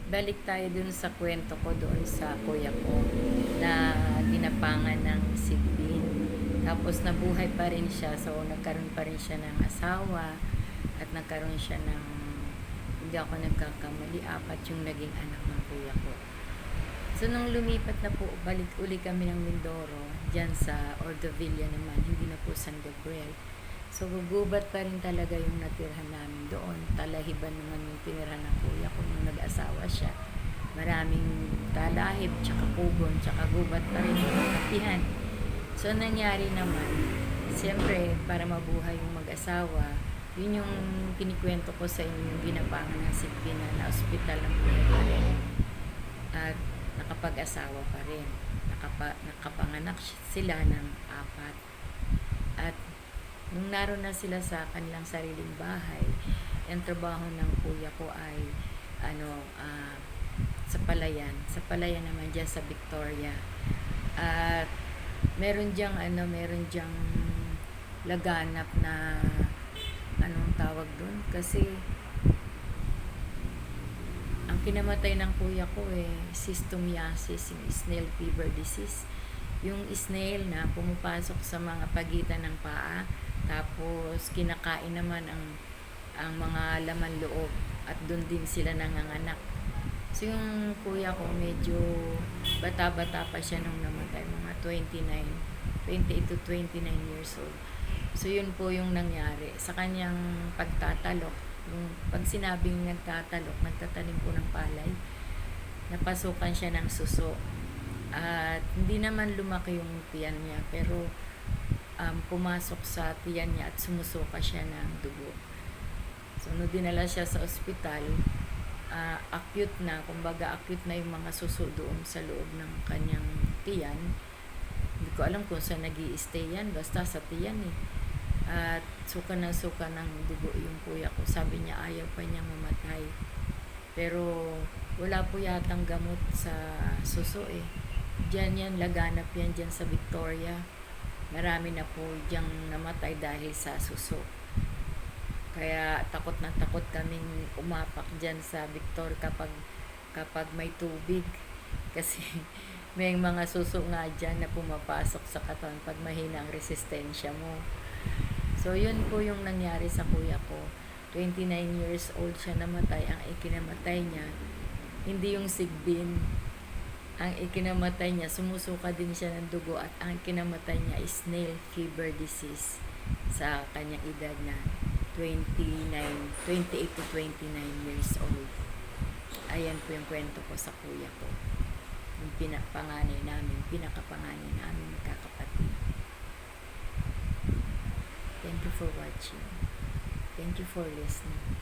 Balik tayo dun sa kwento ko doon sa kuya ko na dinapangan ng sigbin. Tapos nabuhay pa rin siya. So, nagkaroon pa rin siya ng asawa at nagkaroon siya ng, hindi ako nagkakamali, 4 yung naging anak ng kuya ko. So, nung lumipat na po, balik uli kami ng Mindoro, dyan sa Ordovilla naman, hindi na po San Gabriel. So, gugubat pa rin talaga yung natirhan namin doon. Talahiban naman yung tinirahan ng kuya ko nung nag-asawa siya. Maraming talahib, tsaka kugon, tsaka gubat pa rin yung katihan. So, nangyari naman, siyempre, para mabuhay yung mag-asawa, yun yung kinikwento ko sa inyo, yung ginapangan ng Sigbina na ospital ng kuya pa rin. At nakapag-asawa pa rin. Nakapanganak sila ng 4. At nung naroon na sila sa kanilang sariling bahay, ang trabaho ng kuya ko ay sa palayan. Sa palayan naman dyan sa Victoria. At meron diyang laganap na anong tawag doon, kasi ang kinamatay ng kuya ko schistomiasis, yung snail fever disease. Yung snail na pumapasok sa mga pagitan ng paa, tapos kinakain naman ang mga laman loob, at doon din sila nanganganak. So yung kuya ko medyo bata-bata pa siya nung namatay, mga 28 to 29 years old. So yun po yung nangyari sa kanyang pagtatalok. Yung pag sinabing nagtatalok, nagtatanim po ng palay, napasukan siya ng suso. At hindi naman lumaki yung tiyan niya, pero pumasok sa tiyan niya at sumusuka siya ng dugo. So nung dinala siya sa ospital, acute na, acute na yung mga suso doon sa loob ng kanyang tiyan. Hindi ko alam kung saan nag-i-stay yan, basta sa tiyan At suka ng dugo yung kuya ko. Sabi niya ayaw pa niyang mamatay. Pero wala po yatang gamot sa suso Diyan yan, laganap yan dyan sa Victoria. Marami na po diyang namatay dahil sa suso. Kaya takot na takot kaming umapak dyan sa Victor kapag may tubig. Kasi may mga suso nga dyan na pumapasok sa katawan pag mahina ang resistensya mo. So, yun po yung nangyari sa kuya ko. 29 years old siya namatay. Ang ikinamatay niya, hindi yung sigbin. Ang ikinamatay niya, sumusuka din siya ng dugo, at ang ikinamatay niya is snail fever disease sa kanyang edad na 28 to 29 years old. Ayan po yung kwento ko sa kuya ko. Yung pinakapanganay namin magkakapatid. Thank you for watching. Thank you for listening.